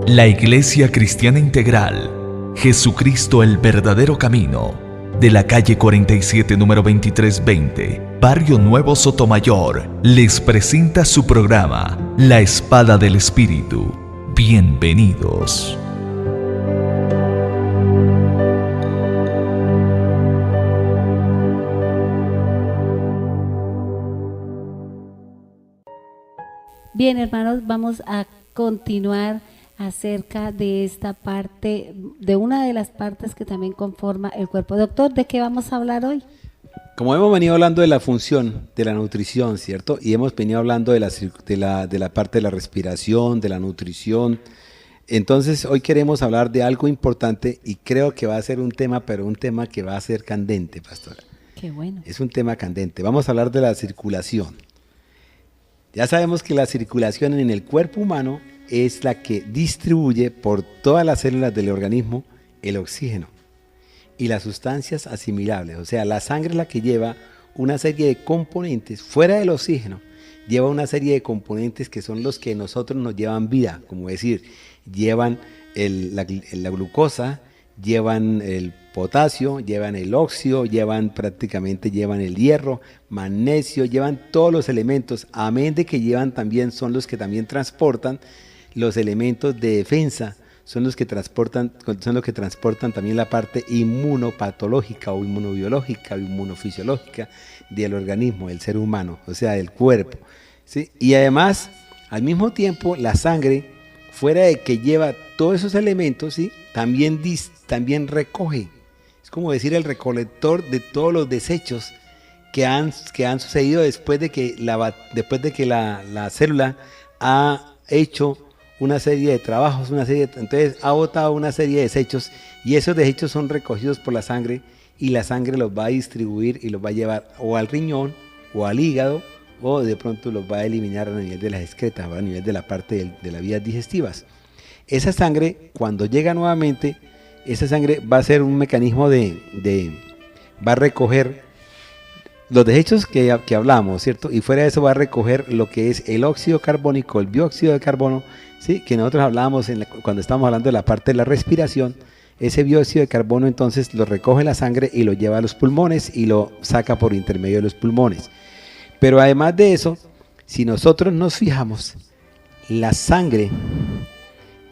La Iglesia Cristiana Integral, Jesucristo el verdadero camino, de la calle 47, número 2320, Barrio Nuevo Sotomayor, les presenta su programa, La Espada del Espíritu. Bienvenidos. Bien, hermanos, vamos a continuar acerca de esta parte, de una de las partes que también conforma el cuerpo. Doctor, ¿de qué vamos a hablar hoy? Como hemos venido hablando de la función de la nutrición, ¿cierto? Y hemos venido hablando de la parte de la respiración, de la nutrición. Entonces, hoy queremos hablar de algo importante y creo que va a ser un tema, pero un tema que va a ser candente, pastora. Qué bueno. Es un tema candente. Vamos a hablar de la circulación. Ya sabemos que la circulación en el cuerpo humano es la que distribuye por todas las células del organismo el oxígeno y las sustancias asimilables. O sea, la sangre es la que lleva una serie de componentes, fuera del oxígeno, lleva una serie de componentes que son los que a nosotros nos llevan vida, como decir, llevan la glucosa, llevan el potasio, llevan el óxido, llevan el hierro, magnesio, llevan todos los elementos, amén de que llevan también, son los que también transportan los elementos de defensa, son los que transportan también la parte inmunopatológica o inmunobiológica o inmunofisiológica del organismo, del ser humano, o sea, del cuerpo, ¿sí? Y además, al mismo tiempo, la sangre, fuera de que lleva todos esos elementos, ¿sí? También recoge. Es como decir el recolector de todos los desechos que han sucedido después de que la célula ha hecho una serie de trabajos, entonces ha botado una serie de desechos y esos desechos son recogidos por la sangre y la sangre los va a distribuir y los va a llevar o al riñón o al hígado o de pronto los va a eliminar a nivel de las excretas, a nivel de la parte de las vías digestivas. Esa sangre, cuando llega nuevamente, esa sangre va a ser un mecanismo va a recoger los desechos que hablamos, ¿cierto? Y fuera de eso va a recoger lo que es el óxido carbónico, el dióxido de carbono, ¿sí? Que nosotros hablábamos cuando estábamos hablando de la parte de la respiración. Ese dióxido de carbono entonces lo recoge la sangre y lo lleva a los pulmones y lo saca por intermedio de los pulmones. Pero además de eso, si nosotros nos fijamos, la sangre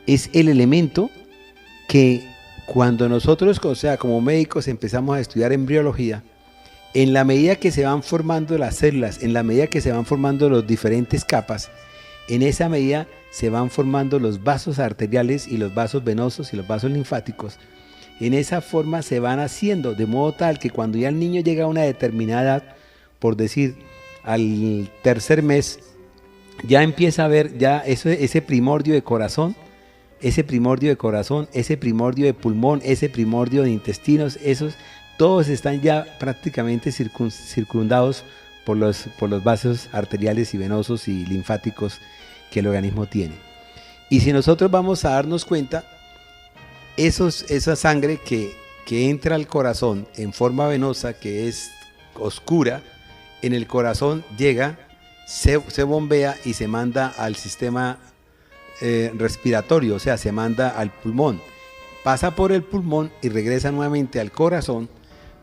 es el elemento que cuando nosotros, o sea, como médicos empezamos a estudiar embriología, en la medida que se van formando las células, en la medida que se van formando las diferentes capas, en esa medida se van formando los vasos arteriales y los vasos venosos y los vasos linfáticos. En esa forma se van haciendo, de modo tal que cuando ya el niño llega a una determinada edad, por decir, al tercer mes, ya empieza a ver ya ese primordio de corazón, ese primordio de pulmón, ese primordio de intestinos, todos están ya prácticamente circundados por los vasos arteriales y venosos y linfáticos que el organismo tiene. Y si nosotros vamos a darnos cuenta, esa sangre que entra al corazón en forma venosa, que es oscura, en el corazón llega, se bombea y se manda al sistema respiratorio, o sea, se manda al pulmón, pasa por el pulmón y regresa nuevamente al corazón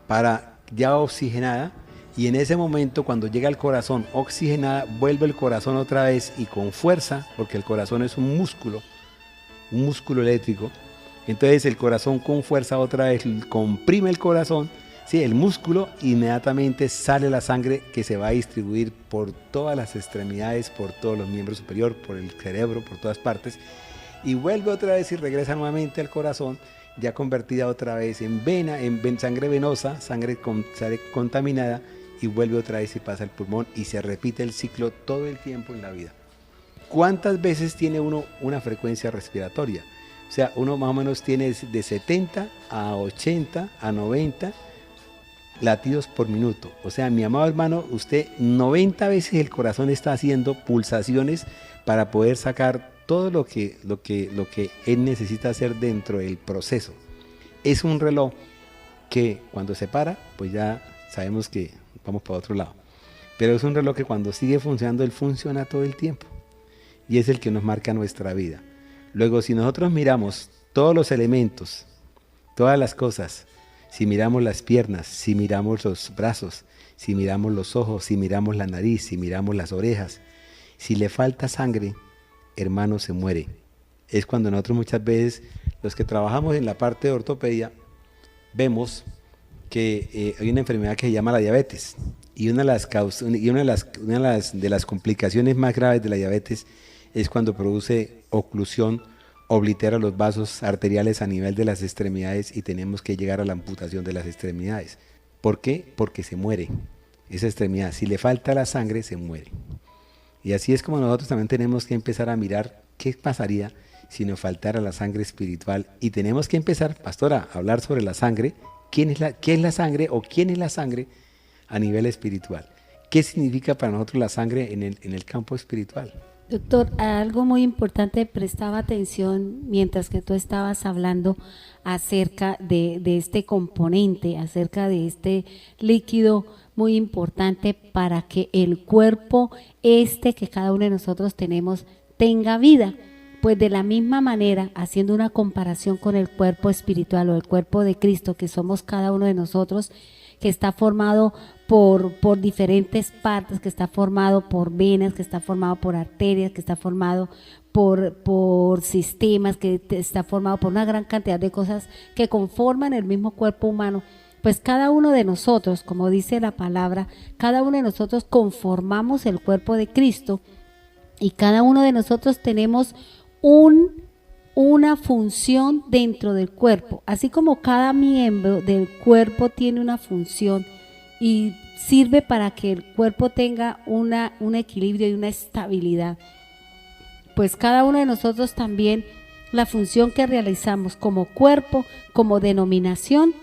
para ya oxigenada, y en ese momento cuando llega al corazón oxigenada, vuelve el corazón otra vez y con fuerza, porque el corazón es un músculo eléctrico, entonces el corazón con fuerza otra vez comprime el corazón, ¿sí? El músculo, inmediatamente sale la sangre que se va a distribuir por todas las extremidades, por todos los miembros superiores, por el cerebro, por todas partes, y vuelve otra vez y regresa nuevamente al corazón, ya convertida otra vez en sangre venosa, sangre contaminada, y vuelve otra vez y pasa al pulmón, y se repite el ciclo todo el tiempo en la vida. ¿Cuántas veces tiene uno una frecuencia respiratoria? O sea, uno más o menos tiene de 70 a 80 a 90 latidos por minuto. O sea, mi amado hermano, usted 90 veces el corazón está haciendo pulsaciones para poder sacar todo lo que él necesita hacer dentro del proceso. Es un reloj que cuando se para, pues ya sabemos que vamos para otro lado. Pero es un reloj que cuando sigue funcionando, él funciona todo el tiempo. Y es el que nos marca nuestra vida. Luego, si nosotros miramos todos los elementos, todas las cosas, si miramos las piernas, si miramos los brazos, si miramos los ojos, si miramos la nariz, si miramos las orejas, si le falta sangre, hermano, se muere. Es cuando nosotros muchas veces, los que trabajamos en la parte de ortopedia, vemos que hay una enfermedad que se llama la diabetes. Y una de las complicaciones más graves de la diabetes es cuando produce oclusión, oblitera los vasos arteriales a nivel de las extremidades y tenemos que llegar a la amputación de las extremidades. ¿Por qué? Porque se muere esa extremidad. Si le falta la sangre, se muere. Y así es como nosotros también tenemos que empezar a mirar qué pasaría si nos faltara la sangre espiritual. Y tenemos que empezar, pastora, a hablar sobre la sangre. ¿Qué es la sangre o quién es la sangre a nivel espiritual? ¿Qué significa para nosotros la sangre en el campo espiritual? Doctor, algo muy importante, prestaba atención mientras que tú estabas hablando acerca de este componente, acerca de este líquido muy importante para que el cuerpo que cada uno de nosotros tenemos tenga vida. Pues de la misma manera, haciendo una comparación con el cuerpo espiritual o el cuerpo de Cristo que somos cada uno de nosotros, que está formado por diferentes partes, que está formado por venas, que está formado por arterias, que está formado por sistemas, que está formado por una gran cantidad de cosas que conforman el mismo cuerpo humano. Pues cada uno de nosotros, como dice la palabra, cada uno de nosotros conformamos el cuerpo de Cristo y cada uno de nosotros tenemos una función dentro del cuerpo, así como cada miembro del cuerpo tiene una función y sirve para que el cuerpo tenga un equilibrio y una estabilidad. Pues cada uno de nosotros también, la función que realizamos como cuerpo, como denominación,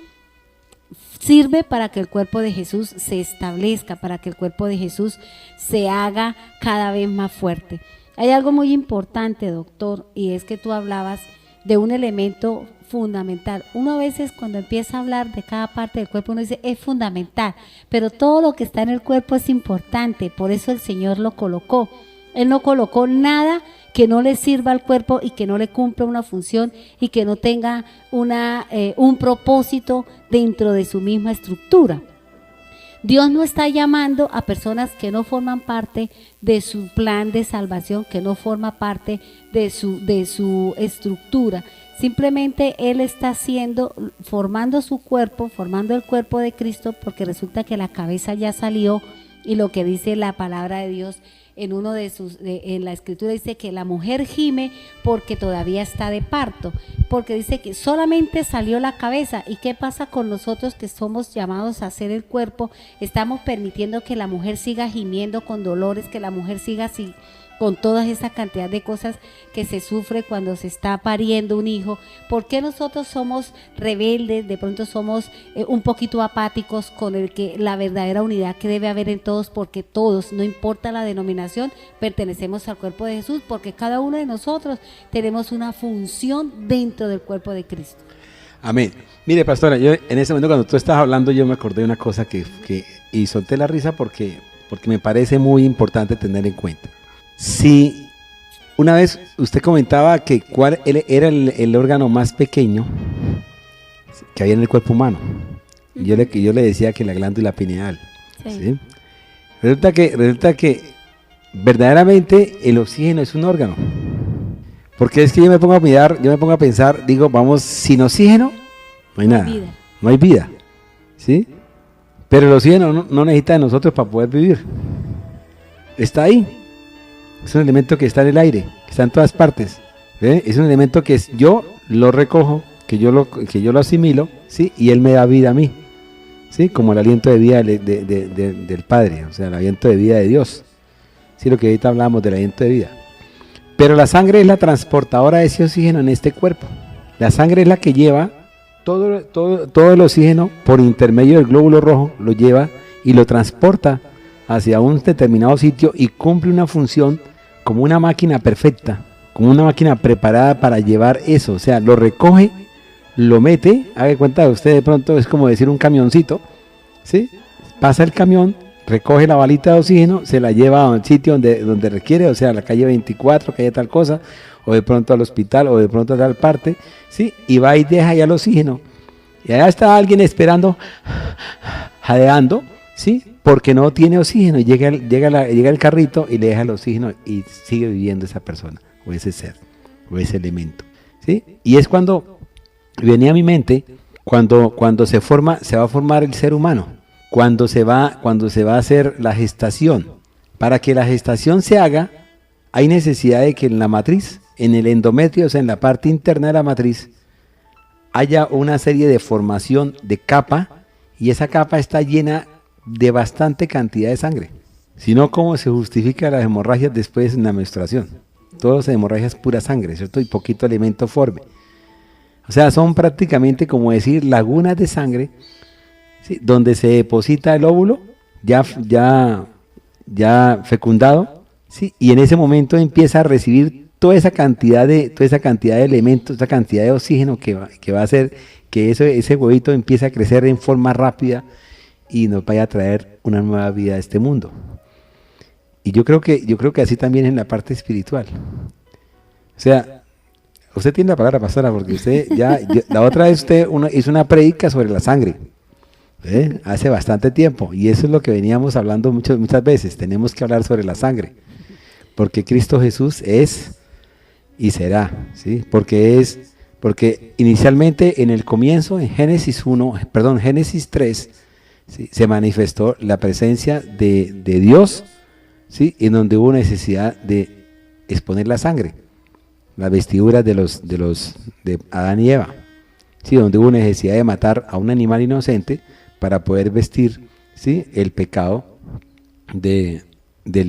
sirve para que el cuerpo de Jesús se establezca, para que el cuerpo de Jesús se haga cada vez más fuerte. Hay algo muy importante, doctor, y es que tú hablabas de un elemento fundamental. Uno a veces cuando empieza a hablar de cada parte del cuerpo, uno dice es fundamental, pero todo lo que está en el cuerpo es importante, por eso el Señor lo colocó. Él no colocó nada que no le sirva al cuerpo y que no le cumpla una función y que no tenga un propósito dentro de su misma estructura. Dios no está llamando a personas que no forman parte de su plan de salvación, que no forma parte de su estructura. Simplemente Él está formando su cuerpo, formando el cuerpo de Cristo, porque resulta que la cabeza ya salió y lo que dice la palabra de Dios en la escritura dice que la mujer gime porque todavía está de parto, porque dice que solamente salió la cabeza. ¿Y qué pasa con nosotros que somos llamados a ser el cuerpo? Estamos permitiendo que la mujer siga gimiendo con dolores, que la mujer siga así, con toda esa cantidad de cosas que se sufre cuando se está pariendo un hijo. ¿Por qué nosotros somos rebeldes? De pronto somos un poquito apáticos con la verdadera unidad que debe haber en todos, porque todos, no importa la denominación, pertenecemos al cuerpo de Jesús, porque cada uno de nosotros tenemos una función dentro del cuerpo de Cristo. Amén. Mire, pastora, yo en ese momento cuando tú estabas hablando, yo me acordé de una cosa y solté la risa porque me parece muy importante tener en cuenta. Si una vez usted comentaba que cuál era el órgano más pequeño que había en el cuerpo humano, yo le decía que la glándula pineal. Sí. ¿Sí? Resulta que verdaderamente el oxígeno es un órgano, porque es que yo me pongo a pensar, digo, vamos, sin oxígeno no hay nada, no hay vida, ¿sí? Pero el oxígeno no necesita de nosotros para poder vivir, está ahí. Es un elemento que está en el aire, que está en todas partes. ¿Ve? Es un elemento que yo lo recojo, que yo lo asimilo, ¿sí? Y él me da vida a mí, ¿sí? Como el aliento de vida del Padre, o sea, el aliento de vida de Dios. Sí, lo que ahorita hablamos del aliento de vida. Pero la sangre es la transportadora de ese oxígeno en este cuerpo. La sangre es la que lleva todo el oxígeno por intermedio del glóbulo rojo, lo lleva y lo transporta hacia un determinado sitio y cumple una función como una máquina perfecta, como una máquina preparada para llevar eso. O sea, lo recoge, lo mete, haga cuenta de usted, de pronto es como decir un camioncito, ¿sí? Pasa el camión recoge la balita de oxígeno, se la lleva a un sitio donde requiere, o sea, a la calle 24, calle tal cosa, o de pronto al hospital, o de pronto a tal parte, ¿sí? Y va y deja ya el oxígeno. Y allá está alguien esperando, jadeando, ¿sí? Porque no tiene oxígeno. Y llega el carrito y le deja el oxígeno y sigue viviendo esa persona, o ese ser, o ese elemento, ¿sí? Y es cuando venía a mi mente, cuando se va a formar el ser humano, cuando se va a hacer la gestación. Para que la gestación se haga, hay necesidad de que en la matriz, en el endometrio, o sea, en la parte interna de la matriz, haya una serie de formación de capa, y esa capa está llena de bastante cantidad de sangre. Si no, ¿cómo se justifica las hemorragias después en la menstruación? Todas las hemorragias pura sangre, ¿cierto? Y poquito elemento forme. O sea, son prácticamente como decir lagunas de sangre, ¿sí? Donde se deposita el óvulo ya fecundado, ¿sí? Y en ese momento empieza a recibir toda esa cantidad de elementos, esa cantidad de oxígeno que va a hacer que ese huevito empiece a crecer en forma rápida y nos vaya a traer una nueva vida a este mundo. Y yo creo que así también es en la parte espiritual. O sea, usted tiene la palabra, pastora, porque usted la otra vez usted hizo una prédica sobre la sangre, hace bastante tiempo, y eso es lo que veníamos hablando muchas veces. Tenemos que hablar sobre la sangre, porque Cristo Jesús es y será, ¿sí? Porque inicialmente en el comienzo, en Génesis 3, ¿sí? Se manifestó la presencia de Dios, ¿sí? En donde hubo necesidad de exponer la sangre, las vestiduras de Adán y Eva, ¿sí? Donde hubo necesidad de matar a un animal inocente para poder vestir, ¿sí? El pecado del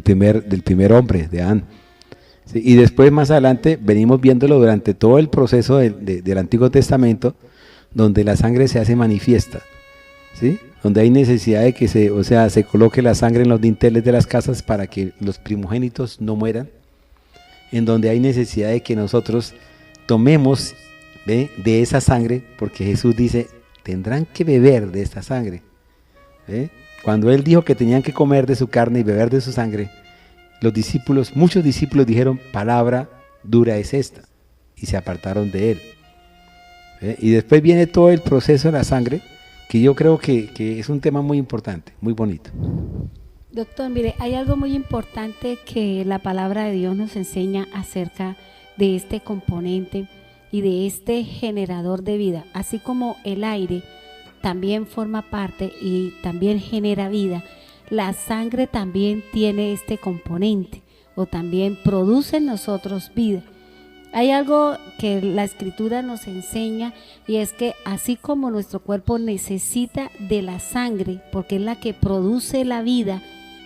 primer hombre, de Adán. ¿Sí? Y después más adelante venimos viéndolo durante todo el proceso del Antiguo Testamento, donde la sangre se hace manifiesta, ¿sí? Donde hay necesidad de que se coloque la sangre en los dinteles de las casas para que los primogénitos no mueran, en donde hay necesidad de que nosotros tomemos de esa sangre, porque Jesús dice, tendrán que beber de esta sangre. Cuando Él dijo que tenían que comer de su carne y beber de su sangre, muchos discípulos dijeron, palabra dura es esta, y se apartaron de Él. Y después viene todo el proceso de la sangre, que yo creo que es un tema muy importante, muy bonito. Doctor, mire, hay algo muy importante que la palabra de Dios nos enseña acerca de este componente y de este generador de vida. Así como el aire también forma parte y también genera vida, la sangre también tiene este componente o también produce en nosotros vida. Hay algo que la Escritura nos enseña, y es que así como nuestro cuerpo necesita de la sangre, porque es la que produce la vida,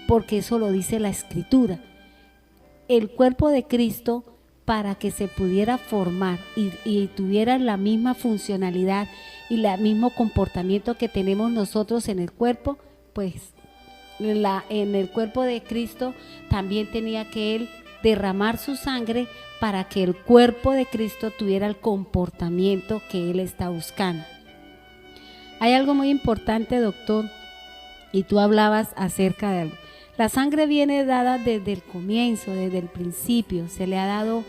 porque eso lo dice la Escritura, el cuerpo de Cristo, para que se pudiera formar y tuviera la misma funcionalidad y el mismo comportamiento que tenemos nosotros en el cuerpo, pues en el cuerpo de Cristo también tenía que Él derramar su sangre para que el cuerpo de Cristo tuviera el comportamiento que Él está buscando. Hay algo muy importante, doctor, y tú hablabas acerca de algo. La sangre viene dada desde el comienzo, desde el principio. Se le ha dado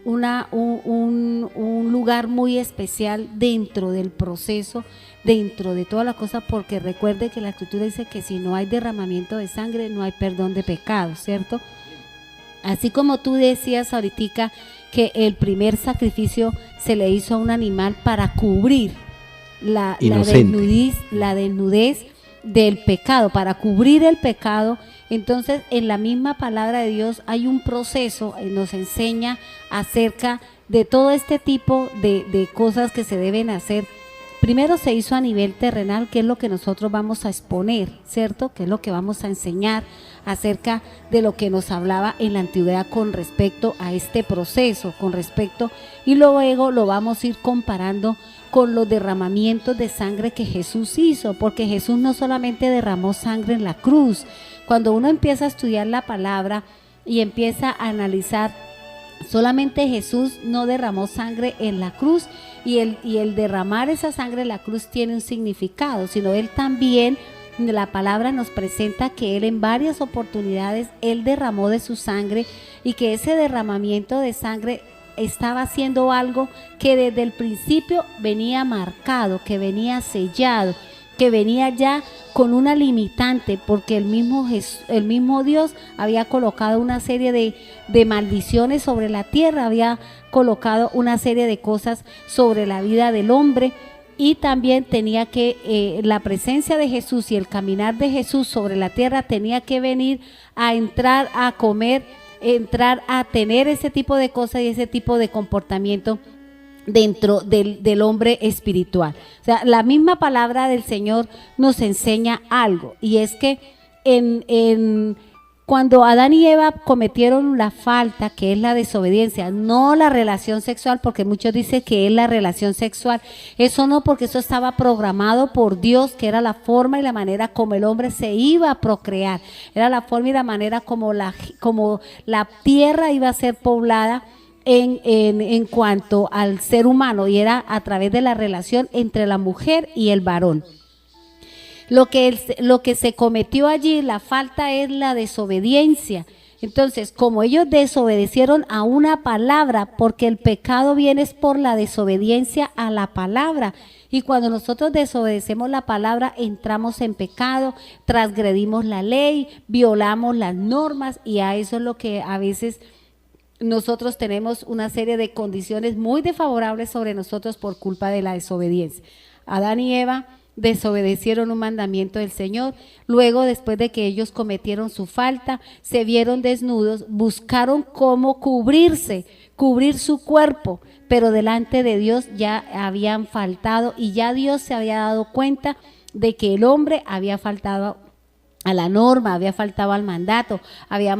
un lugar muy especial dentro del proceso, dentro de toda la cosa, porque recuerde que la Escritura dice que si no hay derramamiento de sangre, no hay perdón de pecados, ¿cierto? Así como tú decías ahorita que el primer sacrificio se le hizo a un animal para cubrir la desnudez del pecado, para cubrir el pecado. Entonces, en la misma palabra de Dios hay un proceso, nos enseña acerca de todo este tipo de cosas que se deben hacer. Primero se hizo a nivel terrenal, que es lo que nosotros vamos a exponer, ¿cierto? Que es lo que vamos a enseñar acerca de lo que nos hablaba en la antigüedad con respecto a este proceso, y luego lo vamos a ir comparando con los derramamientos de sangre que Jesús hizo, porque Jesús no solamente derramó sangre en la cruz. Cuando uno empieza a estudiar la palabra y empieza a analizar, solamente Jesús no derramó sangre en la cruz, y el derramar esa sangre en la cruz tiene un significado, sino Él también la palabra nos presenta que Él en varias oportunidades, Él derramó de su sangre y que ese derramamiento de sangre estaba haciendo algo que desde el principio venía marcado, que venía sellado, que venía ya con una limitante, porque el mismo Dios había colocado una serie de maldiciones sobre la tierra, había colocado una serie de cosas sobre la vida del hombre, y también tenía que, la presencia de Jesús y el caminar de Jesús sobre la tierra tenía que venir a entrar a comer, entrar a tener ese tipo de cosas y ese tipo de comportamiento dentro del hombre espiritual. O sea, la misma palabra del Señor nos enseña algo, y es que cuando Adán y Eva cometieron la falta, que es la desobediencia, no la relación sexual, porque muchos dicen que es la relación sexual, eso no, porque eso estaba programado por Dios, que era la forma y la manera como el hombre se iba a procrear, era la forma y la manera como la tierra iba a ser poblada en cuanto al ser humano, y era a través de la relación entre la mujer y el varón. Lo que se cometió allí, la falta, es la desobediencia. Entonces, como ellos desobedecieron a una palabra, porque el pecado viene por la desobediencia a la palabra, y cuando nosotros desobedecemos la palabra, entramos en pecado, transgredimos la ley, violamos las normas, y a eso es lo que a veces nosotros tenemos una serie de condiciones muy desfavorables sobre nosotros por culpa de la desobediencia. Adán y Eva desobedecieron un mandamiento del Señor, luego, después de que ellos cometieron su falta, se vieron desnudos, buscaron cómo cubrir su cuerpo, pero delante de Dios ya habían faltado, y ya Dios se había dado cuenta de que el hombre había faltado a la norma, había faltado al mandato, había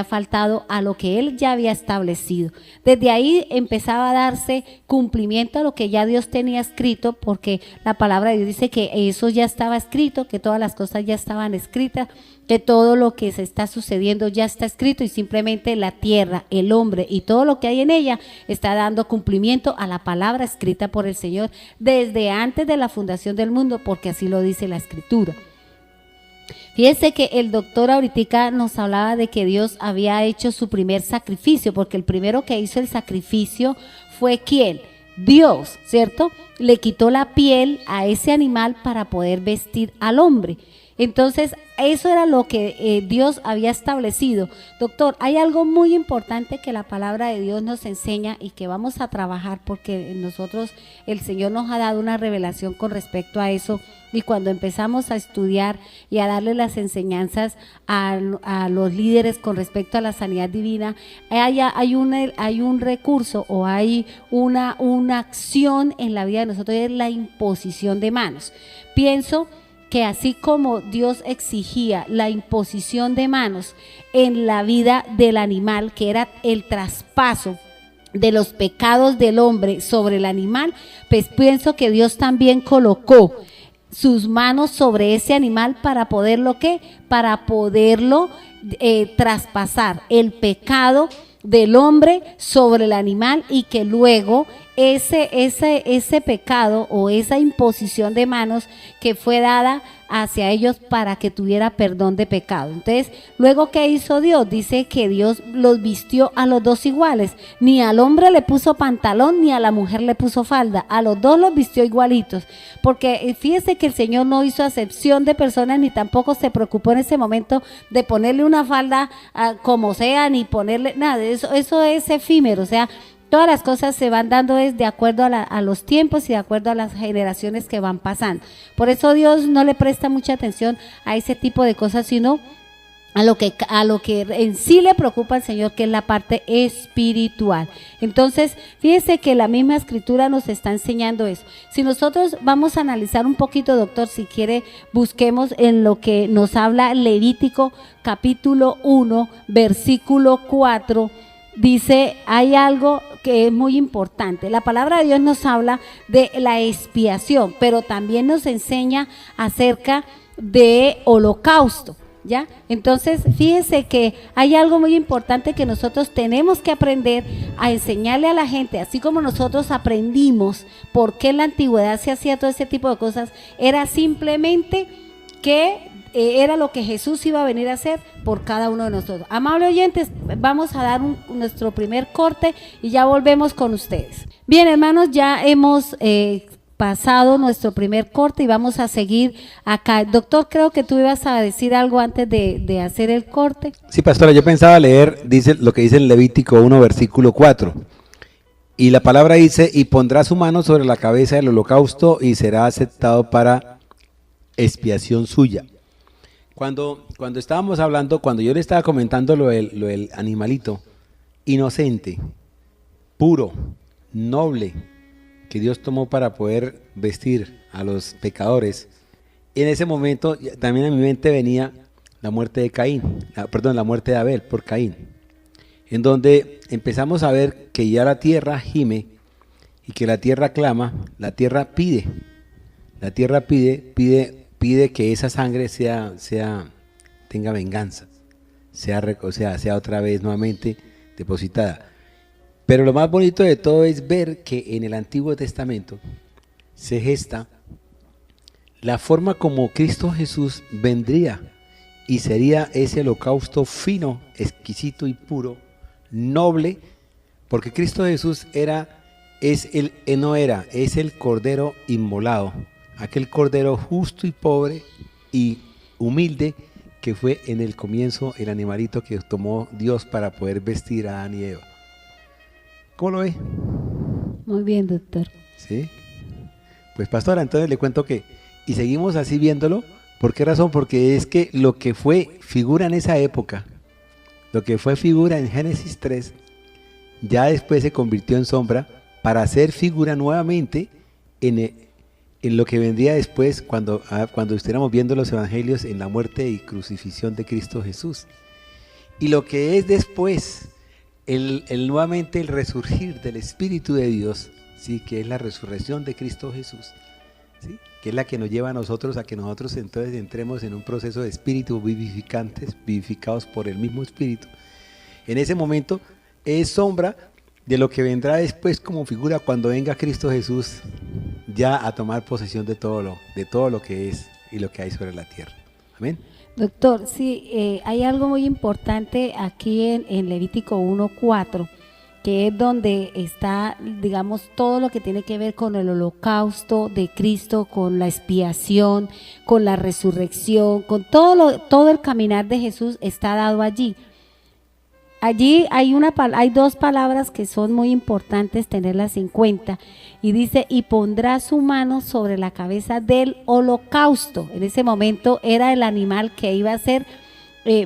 faltado a lo que Él ya había establecido. Desde ahí empezaba a darse cumplimiento a lo que ya Dios tenía escrito, porque la palabra de Dios dice que eso ya estaba escrito, que todas las cosas ya estaban escritas, que todo lo que se está sucediendo ya está escrito, y simplemente la tierra, el hombre y todo lo que hay en ella está dando cumplimiento a la palabra escrita por el Señor desde antes de la fundación del mundo, porque así lo dice la Escritura. Fíjense que el doctor ahorita nos hablaba de que Dios había hecho su primer sacrificio, porque el primero que hizo el sacrificio fue ¿quién? Dios, ¿cierto? Le quitó la piel a ese animal para poder vestir al hombre. Entonces, eso era lo que Dios había establecido. Doctor, hay algo muy importante que la palabra de Dios nos enseña y que vamos a trabajar, porque nosotros, el Señor nos ha dado una revelación con respecto a eso, y cuando empezamos a estudiar y a darle las enseñanzas a los líderes con respecto a la sanidad divina, hay un recurso, o hay una acción en la vida de nosotros, es la imposición de manos. Pienso que así como Dios exigía la imposición de manos en la vida del animal, que era el traspaso de los pecados del hombre sobre el animal, pues pienso que Dios también colocó sus manos sobre ese animal para poderlo, ¿qué? Para poderlo traspasar el pecado del hombre sobre el animal, y que luego ese pecado o esa imposición de manos que fue dada hacia ellos para que tuviera perdón de pecado. Entonces, luego, ¿qué hizo Dios? Dice que Dios los vistió a los dos iguales, ni al hombre le puso pantalón ni a la mujer le puso falda, a los dos los vistió igualitos, porque fíjese que el Señor no hizo acepción de personas, ni tampoco se preocupó en ese momento de ponerle una falda como sea, ni ponerle nada. Eso es efímero. O sea, todas las cosas se van dando de acuerdo a los tiempos y de acuerdo a las generaciones que van pasando. Por eso Dios no le presta mucha atención a ese tipo de cosas, sino a lo que en sí le preocupa al Señor, que es la parte espiritual. Entonces, fíjese que la misma Escritura nos está enseñando eso. Si nosotros vamos a analizar un poquito, doctor, si quiere, busquemos en lo que nos habla Levítico capítulo 1, versículo 4. Dice, hay algo que es muy importante. La palabra de Dios nos habla de la expiación, pero también nos enseña acerca de holocausto, ¿ya? Entonces, fíjese que hay algo muy importante que nosotros tenemos que aprender a enseñarle a la gente, así como nosotros aprendimos por qué en la antigüedad se hacía todo ese tipo de cosas. Era simplemente que era lo que Jesús iba a venir a hacer por cada uno de nosotros. Amables oyentes, vamos a dar nuestro primer corte y ya volvemos con ustedes. Bien, hermanos, ya hemos pasado nuestro primer corte y vamos a seguir acá. Doctor, creo que tú ibas a decir algo antes de hacer el corte. Sí, pastora, yo pensaba leer lo que dice en Levítico 1, versículo 4. Y la palabra dice, y pondrá su mano sobre la cabeza del holocausto y será aceptado para expiación suya. Cuando estábamos hablando, cuando yo le estaba comentando lo del animalito, inocente, puro, noble, que Dios tomó para poder vestir a los pecadores, en ese momento también a mi mente venía la muerte de la muerte de Abel por Caín, en donde empezamos a ver que ya la tierra gime y que la tierra clama, la tierra pide que esa sangre tenga venganza, sea otra vez nuevamente depositada. Pero lo más bonito de todo es ver que en el Antiguo Testamento se gesta la forma como Cristo Jesús vendría y sería ese holocausto fino, exquisito y puro, noble, porque Cristo Jesús es el Cordero inmolado, aquel Cordero justo y pobre y humilde que fue en el comienzo el animalito que tomó Dios para poder vestir a Adán y Eva. ¿Cómo lo ve? Muy bien, doctor. Sí. Pues pastora, entonces le cuento y seguimos así viéndolo. ¿Por qué razón? Porque es que lo que fue figura en esa época, lo que fue figura en Génesis 3, ya después se convirtió en sombra para ser figura nuevamente en lo que vendría después cuando estuviéramos viendo los evangelios en la muerte y crucifixión de Cristo Jesús. Y lo que es después, nuevamente el resurgir del Espíritu de Dios, ¿sí? Que es la resurrección de Cristo Jesús, ¿sí? Que es la que nos lleva a nosotros a que nosotros entonces entremos en un proceso de espíritu vivificados por el mismo Espíritu. En ese momento es sombra de lo que vendrá después como figura cuando venga Cristo Jesús ya a tomar posesión de todo lo que es y lo que hay sobre la tierra. Amén. Doctor, sí, hay algo muy importante aquí en Levítico 1:4, que es donde está, digamos, todo lo que tiene que ver con el holocausto de Cristo, con la expiación, con la resurrección, con todo el caminar de Jesús está dado allí. Allí hay dos palabras que son muy importantes tenerlas en cuenta, y dice, y pondrá su mano sobre la cabeza del holocausto. En ese momento era el animal que iba a ser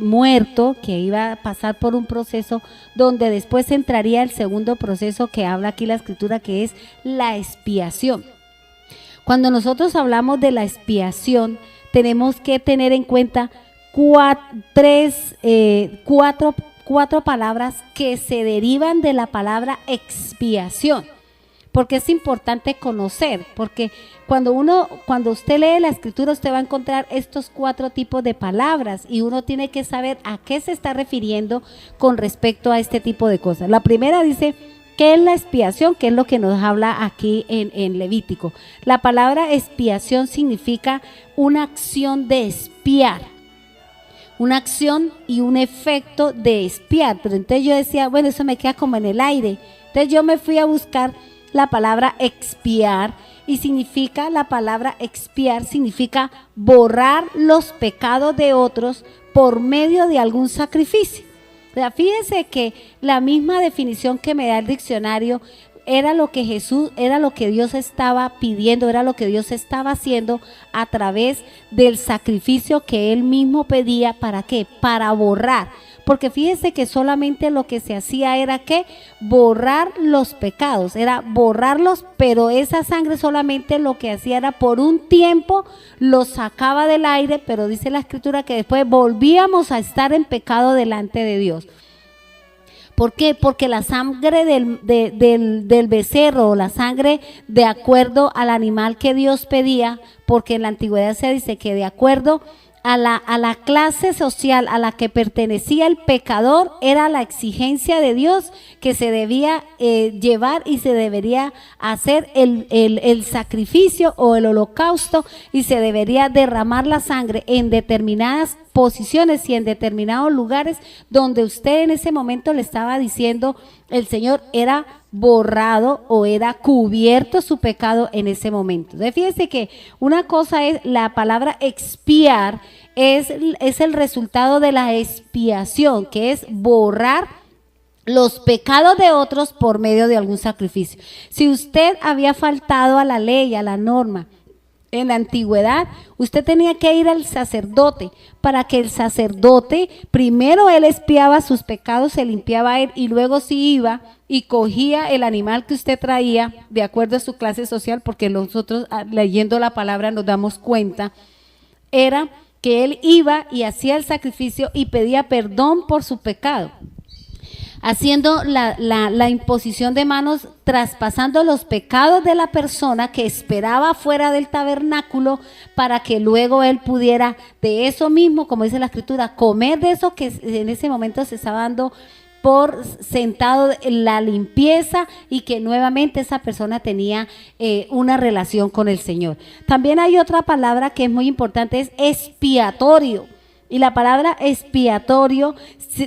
muerto, que iba a pasar por un proceso donde después entraría el segundo proceso que habla aquí la Escritura, que es la expiación. Cuando nosotros hablamos de la expiación, tenemos que tener en cuenta cuatro palabras que se derivan de la palabra expiación, porque es importante conocer, porque cuando usted lee la Escritura, usted va a encontrar estos 4 tipos de palabras y uno tiene que saber a qué se está refiriendo con respecto a este tipo de cosas. La primera dice, ¿qué es la expiación? Que es lo que nos habla aquí en Levítico. La palabra expiación significa una acción de expiar, una acción y un efecto de expiar. Pero entonces yo decía, bueno, eso me queda como en el aire. Entonces yo me fui a buscar la palabra expiar, y la palabra expiar significa borrar los pecados de otros por medio de algún sacrificio. O sea, fíjense que la misma definición que me da el diccionario era lo que Dios estaba pidiendo, era lo que Dios estaba haciendo a través del sacrificio que Él mismo pedía. ¿Para qué? Para borrar. Porque fíjense que solamente lo que se hacía era que borrar los pecados, era borrarlos, pero esa sangre solamente lo que hacía era por un tiempo los sacaba del aire, pero dice la Escritura que después volvíamos a estar en pecado delante de Dios. ¿Por qué? Porque la sangre del becerro, o la sangre de acuerdo al animal que Dios pedía, porque en la antigüedad se dice que de acuerdo a la clase social a la que pertenecía el pecador era la exigencia de Dios que se debía llevar y se debería hacer el sacrificio o el holocausto, y se debería derramar la sangre en determinadas posiciones y en determinados lugares donde usted en ese momento le estaba diciendo el Señor, era borrado o era cubierto su pecado en ese momento. Entonces, fíjese que una cosa es la palabra expiar, es el resultado de la expiación, que es borrar los pecados de otros por medio de algún sacrificio. Si usted había faltado a la ley, a la norma, en la antigüedad, usted tenía que ir al sacerdote para que el sacerdote, primero él expiaba sus pecados, se limpiaba él, y luego sí iba y cogía el animal que usted traía de acuerdo a su clase social, porque nosotros leyendo la palabra nos damos cuenta, era que él iba y hacía el sacrificio y pedía perdón por su pecado, haciendo la imposición de manos, traspasando los pecados de la persona que esperaba fuera del tabernáculo, para que luego él pudiera de eso mismo, como dice la Escritura, comer de eso que en ese momento se estaba dando por sentado en la limpieza, y que nuevamente esa persona tenía una relación con el Señor. También hay otra palabra que es muy importante, es expiatorio. Y la palabra expiatorio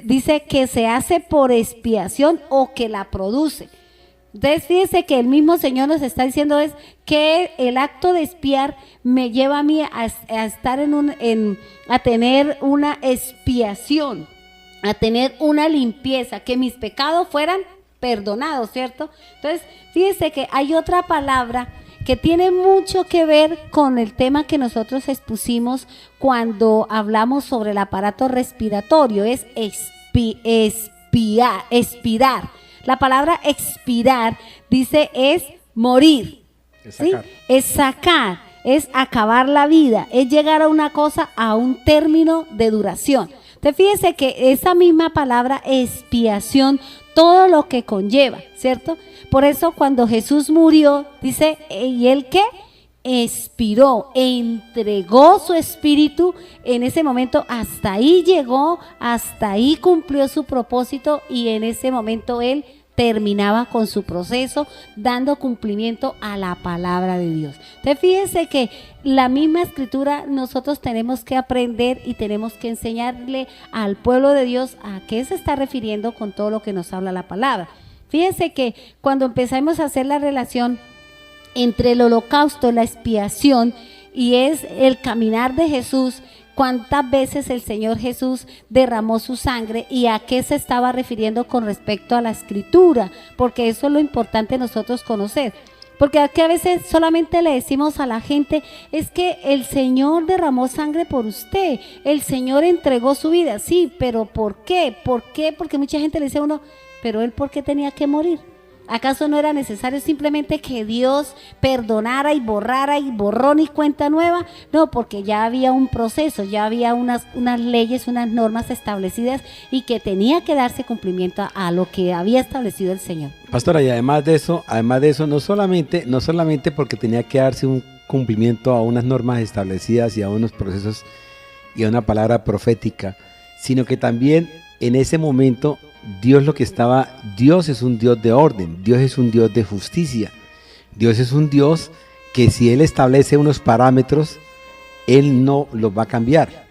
dice que se hace por expiación o que la produce. Entonces fíjese que el mismo Señor nos está diciendo es que el acto de expiar me lleva a mí a estar a tener una expiación, a tener una limpieza, que mis pecados fueran perdonados, ¿cierto? Entonces fíjese que hay otra palabra que tiene mucho que ver con el tema que nosotros expusimos cuando hablamos sobre el aparato respiratorio, es expirar. La palabra expirar dice es morir, ¿sí? Es sacar, es acabar la vida, es llegar a una cosa, a un término de duración. Entonces fíjese que esa misma palabra expiación, todo lo que conlleva, ¿cierto? Por eso cuando Jesús murió, dice, ¿y él qué? Expiró, entregó su espíritu en ese momento, hasta ahí llegó, hasta ahí cumplió su propósito, y en ese momento él terminaba con su proceso, dando cumplimiento a la palabra de Dios. Entonces fíjense que la misma Escritura nosotros tenemos que aprender y tenemos que enseñarle al pueblo de Dios a qué se está refiriendo con todo lo que nos habla la palabra. Fíjense que cuando empezamos a hacer la relación entre el holocausto, la expiación, y es el caminar de Jesús, cuántas veces el Señor Jesús derramó su sangre y a qué se estaba refiriendo con respecto a la Escritura, porque eso es lo importante nosotros conocer. Porque aquí a veces solamente le decimos a la gente, es que el Señor derramó sangre por usted, el Señor entregó su vida, sí, pero ¿por qué? ¿Por qué? Porque mucha gente le dice a uno, pero él ¿por qué tenía que morir? ¿Acaso no era necesario simplemente que Dios perdonara y borrara y borrón y cuenta nueva? No, porque ya había un proceso, ya había unas leyes, unas normas establecidas, y que tenía que darse cumplimiento a lo que había establecido el Señor. Pastora, y además de eso, no solamente porque tenía que darse un cumplimiento a unas normas establecidas y a unos procesos y a una palabra profética, sino que también en ese momento Dios es un Dios de orden, Dios es un Dios de justicia, Dios es un Dios que si Él establece unos parámetros, Él no los va a cambiar.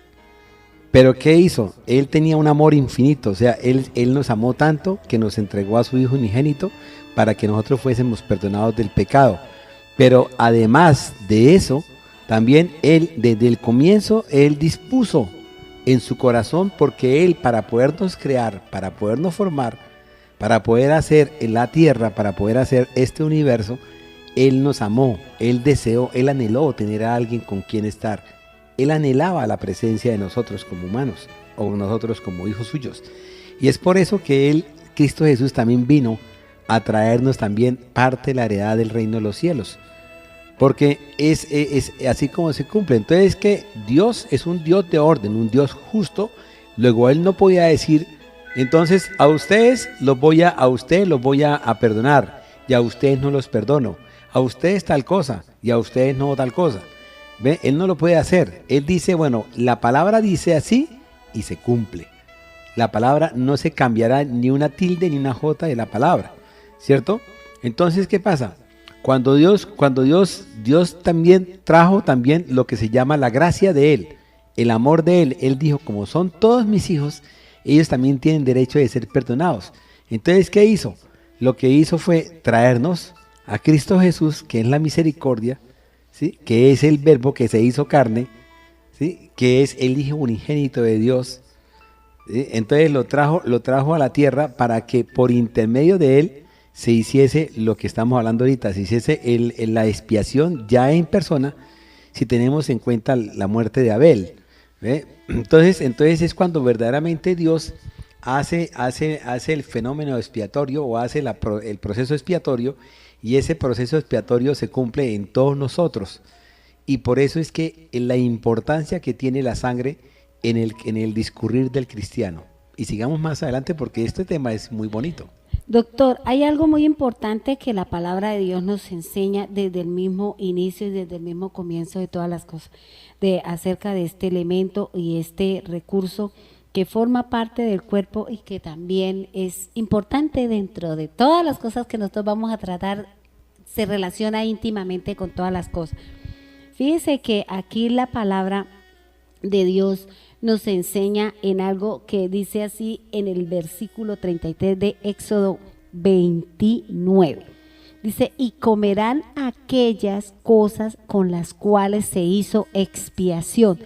Pero ¿qué hizo? Él tenía un amor infinito, o sea, Él nos amó tanto que nos entregó a su Hijo unigénito para que nosotros fuésemos perdonados del pecado. Pero además de eso, también Él desde el comienzo, Él dispuso en su corazón, porque Él, para podernos crear, para podernos formar, para poder hacer en la tierra, para poder hacer este universo, Él nos amó, Él deseó, Él anheló tener a alguien con quien estar. Él anhelaba la presencia de nosotros como humanos, o nosotros como hijos suyos. Y es por eso que Cristo Jesús también vino a traernos también parte de la heredad del reino de los cielos. Porque es así como se cumple. Entonces es que Dios es un Dios de orden, un Dios justo. Luego Él no podía decir, entonces a ustedes los voy a perdonar, y a ustedes no los perdono. A ustedes tal cosa, y a ustedes no tal cosa. ¿Ve? Él no lo puede hacer. Él dice, bueno, la palabra dice así y se cumple. La palabra no se cambiará ni una tilde ni una jota de la palabra, ¿cierto? Entonces, ¿qué pasa? Cuando Dios también trajo también lo que se llama la gracia de Él, el amor de Él dijo, como son todos mis hijos, ellos también tienen derecho de ser perdonados. Entonces, ¿qué hizo? Lo que hizo fue traernos a Cristo Jesús, que es la misericordia, ¿sí? Que es el verbo que se hizo carne, ¿sí? Que es el Hijo unigénito de Dios, ¿sí? Entonces lo trajo a la tierra para que por intermedio de Él se hiciese lo que estamos hablando ahorita, se hiciese la expiación ya en persona, si tenemos en cuenta la muerte de Abel, ¿ve? Entonces es cuando verdaderamente Dios hace el fenómeno expiatorio o hace el proceso expiatorio, y ese proceso expiatorio se cumple en todos nosotros. Y por eso es que la importancia que tiene la sangre en el discurrir del cristiano. Y sigamos más adelante porque este tema es muy bonito. Doctor, hay algo muy importante que la palabra de Dios nos enseña desde el mismo inicio y desde el mismo comienzo de todas las cosas, acerca de este elemento y este recurso que forma parte del cuerpo y que también es importante dentro de todas las cosas que nosotros vamos a tratar, se relaciona íntimamente con todas las cosas. Fíjese que aquí la palabra de Dios nos enseña en algo que dice así en el versículo 33 de Éxodo 29. Dice, y comerán aquellas cosas con las cuales se hizo expiación,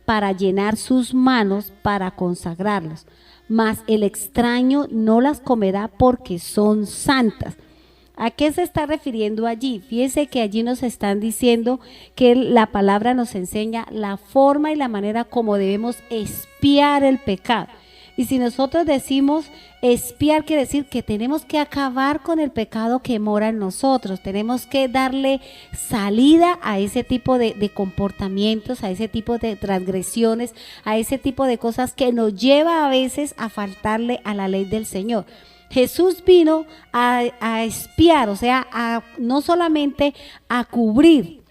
para llenar sus manos para consagrarlos. Mas el extraño no las comerá porque son santas. ¿A qué se está refiriendo allí? Fíjese que allí nos están diciendo que la palabra nos enseña la forma y la manera como debemos expiar el pecado. Y si nosotros decimos expiar, quiere decir que tenemos que acabar con el pecado que mora en nosotros. Tenemos que darle salida a ese tipo de comportamientos, a ese tipo de transgresiones, a ese tipo de cosas que nos lleva a veces a faltarle a la ley del Señor. Jesús vino a expiar, o sea, no solamente a cubrir,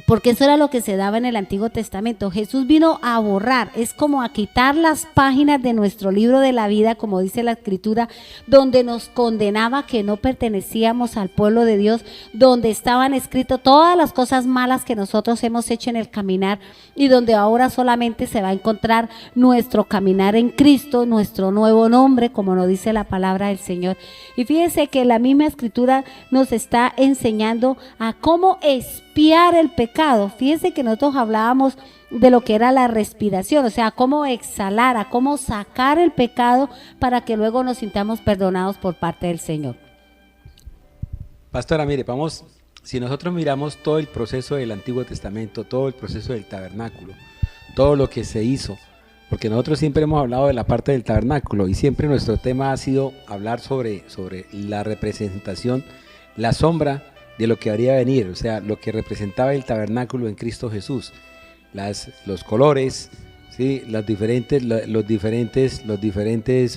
porque eso era lo que se daba en el Antiguo Testamento. Jesús vino a borrar, es como a quitar las páginas de nuestro libro de la vida, como dice la Escritura, donde nos condenaba que no pertenecíamos al pueblo de Dios, donde estaban escritas todas las cosas malas que nosotros hemos hecho en el caminar, y donde ahora solamente se va a encontrar nuestro caminar en Cristo, nuestro nuevo nombre, como nos dice la palabra del Señor. Y fíjese que la misma Escritura nos está enseñando a cómo expiar el pecado. Fíjense que nosotros hablábamos de lo que era la respiración, o sea, cómo exhalar, a cómo sacar el pecado para que luego nos sintamos perdonados por parte del Señor. Pastora, mire, vamos, si nosotros miramos todo el proceso del Antiguo Testamento, todo el proceso del tabernáculo, todo lo que se hizo, porque nosotros siempre hemos hablado de la parte del tabernáculo y siempre nuestro tema ha sido hablar sobre la representación, la sombra de lo que habría de venir, o sea, lo que representaba el tabernáculo en Cristo Jesús, los colores, ¿sí? los diferentes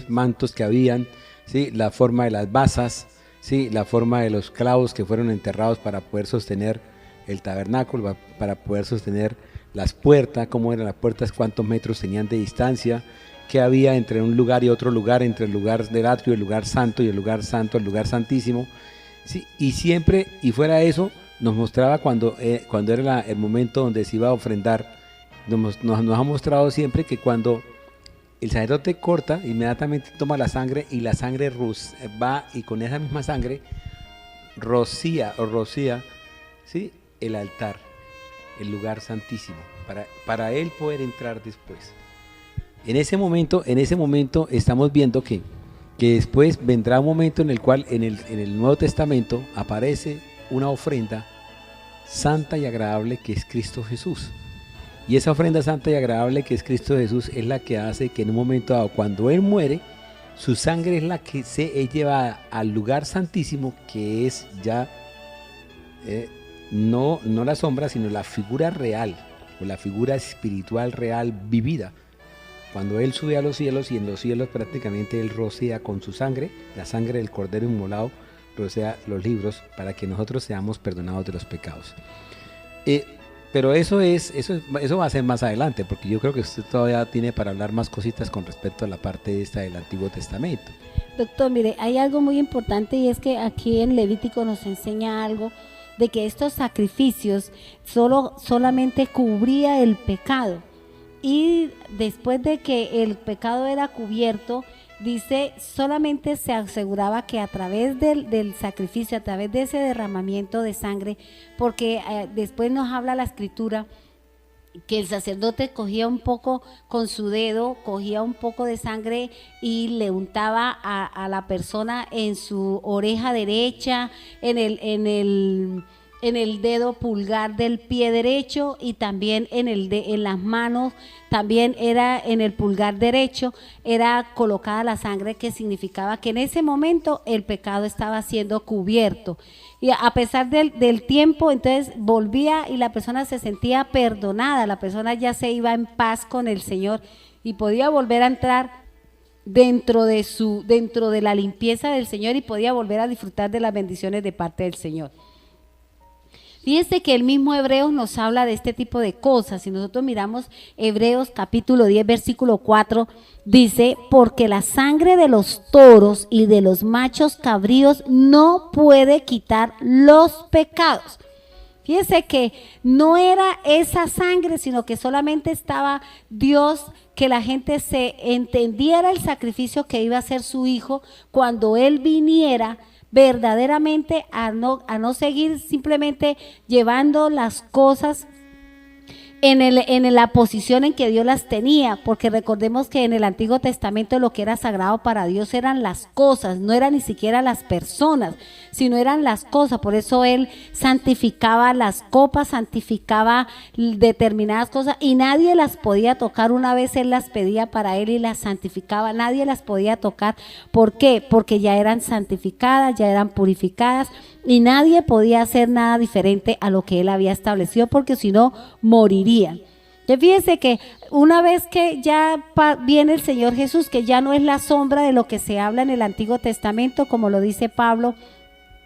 mantos que habían, ¿sí? La forma de las basas, ¿sí? La forma de los clavos que fueron enterrados para poder sostener el tabernáculo, para poder sostener las puertas, cómo eran las puertas, cuántos metros tenían de distancia, qué había entre un lugar y otro lugar, entre el lugar del atrio, el lugar santo y el lugar santo, el lugar santísimo. Sí, y siempre, y fuera de eso, nos mostraba cuando era el momento donde se iba a ofrendar, nos ha mostrado siempre que cuando el sacerdote corta, inmediatamente toma la sangre y la sangre va y con esa misma sangre rocía, ¿sí? El altar, el lugar santísimo, para él poder entrar después. En ese momento estamos viendo que después vendrá un momento en el cual en el Nuevo Testamento aparece una ofrenda santa y agradable que es Cristo Jesús. Y esa ofrenda santa y agradable que es Cristo Jesús es la que hace que en un momento dado, cuando Él muere, su sangre es la que es llevada al lugar santísimo, que es ya no la sombra, sino la figura real o la figura espiritual real vivida. Cuando Él sube a los cielos, y en los cielos prácticamente Él rocea con su sangre, la sangre del Cordero inmolado, rocea los libros para que nosotros seamos perdonados de los pecados. Pero eso va a ser más adelante, porque yo creo que usted todavía tiene para hablar más cositas con respecto a la parte esta del Antiguo Testamento. Doctor, mire, hay algo muy importante y es que aquí en Levítico nos enseña algo de que estos sacrificios solamente cubría el pecado, y después de que el pecado era cubierto, dice, solamente se aseguraba que a través del sacrificio, a través de ese derramamiento de sangre, porque después nos habla la Escritura que el sacerdote cogía un poco con su dedo, cogía un poco de sangre y le untaba a la persona en su oreja derecha, en el dedo pulgar del pie derecho, y también en las manos, también era en el pulgar derecho, era colocada la sangre, que significaba que en ese momento el pecado estaba siendo cubierto. Y a pesar del tiempo, entonces volvía y la persona se sentía perdonada, la persona ya se iba en paz con el Señor y podía volver a entrar dentro de la limpieza del Señor y podía volver a disfrutar de las bendiciones de parte del Señor. Fíjense que el mismo Hebreos nos habla de este tipo de cosas. Si nosotros miramos Hebreos capítulo 10, versículo 4, dice, porque la sangre de los toros y de los machos cabríos no puede quitar los pecados. Fíjense que no era esa sangre, sino que solamente estaba Dios, que la gente se entendiera el sacrificio que iba a hacer su Hijo cuando Él viniera, verdaderamente a no seguir simplemente llevando las cosas en la posición en que Dios las tenía, porque recordemos que en el Antiguo Testamento lo que era sagrado para Dios eran las cosas, no eran ni siquiera las personas, sino eran las cosas. Por eso Él santificaba las copas, santificaba determinadas cosas y nadie las podía tocar. Una vez Él las pedía para Él y las santificaba, nadie las podía tocar. ¿Por qué? Porque ya eran santificadas, ya eran purificadas, y nadie podía hacer nada diferente a lo que Él había establecido, porque si no, morirían. Fíjense que una vez que ya viene el Señor Jesús, que ya no es la sombra de lo que se habla en el Antiguo Testamento, como lo dice Pablo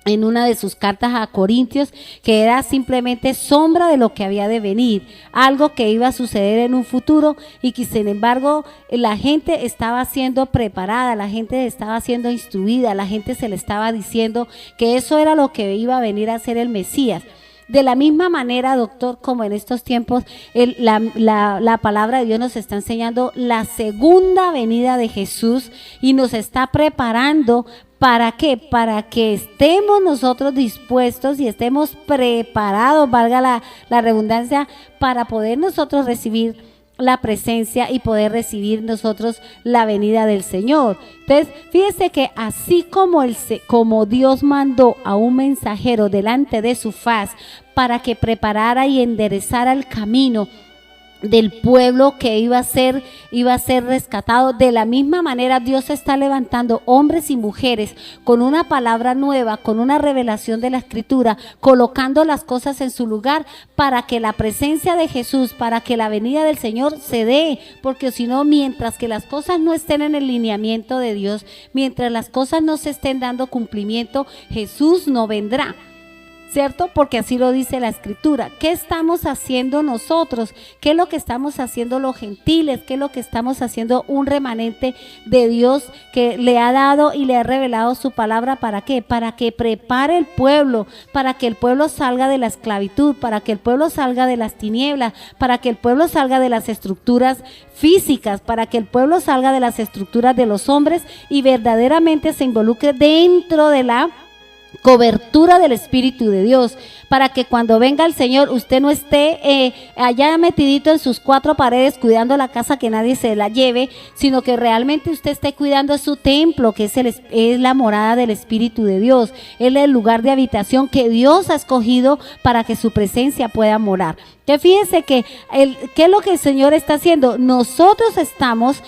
en una de sus cartas a Corintios, que era simplemente sombra de lo que había de venir, algo que iba a suceder en un futuro, y que sin embargo la gente estaba siendo preparada, la gente estaba siendo instruida, la gente se le estaba diciendo que eso era lo que iba a venir a ser el Mesías. De la misma manera, doctor, como en estos tiempos la palabra de Dios nos está enseñando la segunda venida de Jesús y nos está preparando. ¿Para qué? Para que estemos nosotros dispuestos y estemos preparados, valga la redundancia, para poder nosotros recibir la presencia y poder recibir nosotros la venida del Señor. Entonces, fíjese que así como Dios mandó a un mensajero delante de su faz para que preparara y enderezara el camino del pueblo que iba a ser rescatado, de la misma manera Dios está levantando hombres y mujeres con una palabra nueva, con una revelación de la Escritura, colocando las cosas en su lugar para que la presencia de Jesús, para que la venida del Señor se dé, porque si no, mientras que las cosas no estén en el lineamiento de Dios, mientras las cosas no se estén dando cumplimiento, Jesús no vendrá, ¿cierto? Porque así lo dice la Escritura. ¿Qué estamos haciendo nosotros? ¿Qué es lo que estamos haciendo los gentiles? ¿Qué es lo que estamos haciendo un remanente de Dios que le ha dado y le ha revelado su palabra? ¿Para qué? Para que prepare el pueblo, para que el pueblo salga de la esclavitud, para que el pueblo salga de las tinieblas, para que el pueblo salga de las estructuras físicas, para que el pueblo salga de las estructuras de los hombres y verdaderamente se involucre dentro de la cobertura del Espíritu de Dios, para que cuando venga el Señor usted no esté allá metidito en sus cuatro paredes cuidando la casa, que nadie se la lleve, sino que realmente usted esté cuidando su templo, que es la morada del Espíritu de Dios, es el lugar de habitación que Dios ha escogido para que su presencia pueda morar. Que fíjense que ¿qué es lo que el Señor está haciendo? Nosotros estamos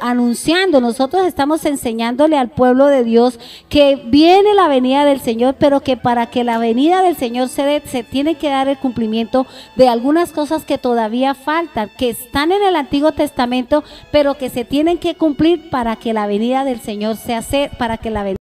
anunciando, nosotros estamos enseñándole al pueblo de Dios que viene la venida del Señor, pero que para que la venida del Señor se dé, se tiene que dar el cumplimiento de algunas cosas que todavía faltan, que están en el Antiguo Testamento, pero que se tienen que cumplir para que la venida del Señor para que la venida